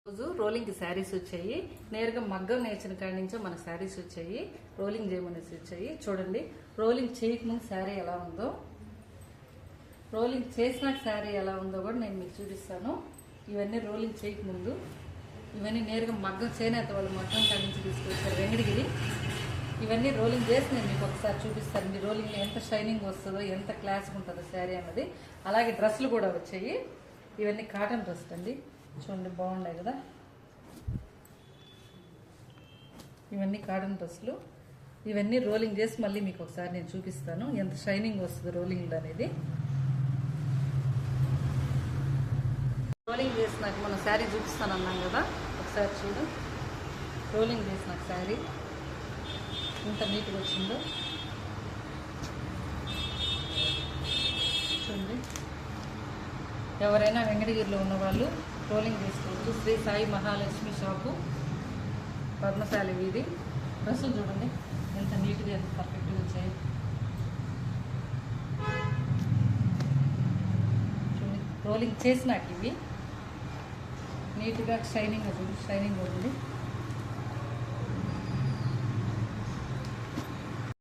రోజు రోలింగ్ శారీస్ వచ్చాయి. నేరుగా మగ్గం నేర్చిన కాడి నుంచే మన శారీస్ వచ్చాయి. రోలింగ్ చేయమనేసి వచ్చాయి. చూడండి, రోలింగ్ చేయకముందు శారీ ఎలా ఉందో, రోలింగ్ చేసిన శారీ ఎలా ఉందో కూడా నేను మీకు చూపిస్తాను. ఇవన్నీ రోలింగ్ చేయకముందు, ఇవన్నీ నేరుగా మగ్గం చేనేత వాళ్ళు మగ్గం కాడి నుంచి తీసుకొచ్చారు వెంకటగిరి. ఇవన్నీ రోలింగ్ చేసి నేను మీకు ఒకసారి చూపిస్తానండి. రోలింగ్లో ఎంత షైనింగ్ వస్తుందో, ఎంత క్లాస్గా ఉంటుందో శారీ అన్నది. అలాగే డ్రెస్సులు కూడా వచ్చాయి. ఇవన్నీ కాటన్ డ్రెస్సులు అండి. చూడండి, బాగున్నాయి కదా. ఇవన్నీ కాటన్ డ్రెస్సులు. ఇవన్నీ రోలింగ్ చేసి మళ్ళీ మీకు ఒకసారి నేను చూపిస్తాను ఎంత షైనింగ్ వస్తుంది రోలింగ్ అనేది. రోలింగ్ చేసినాక మనం శారీ చూపిస్తాను అన్నాం కదా, ఒకసారి చూడు. రోలింగ్ చేసినాక శారీ ఎంత నీట్గా వచ్చిందో చూడండి. ఎవరైనా వెంకటగిరిలో ఉన్నవాళ్ళు రోలింగ్ చేసుకోవచ్చు. శ్రీ సాయి మహాలక్ష్మి షాపు, పద్మశాలి వీధి. డ్రెస్సులు చూడండి ఎంత నీట్గా, ఎంత పర్ఫెక్ట్గా వచ్చాయి. చూడండి, రోలింగ్ చేసినాక ఇవి నీట్గా షైనింగ్ ఉంటుంది.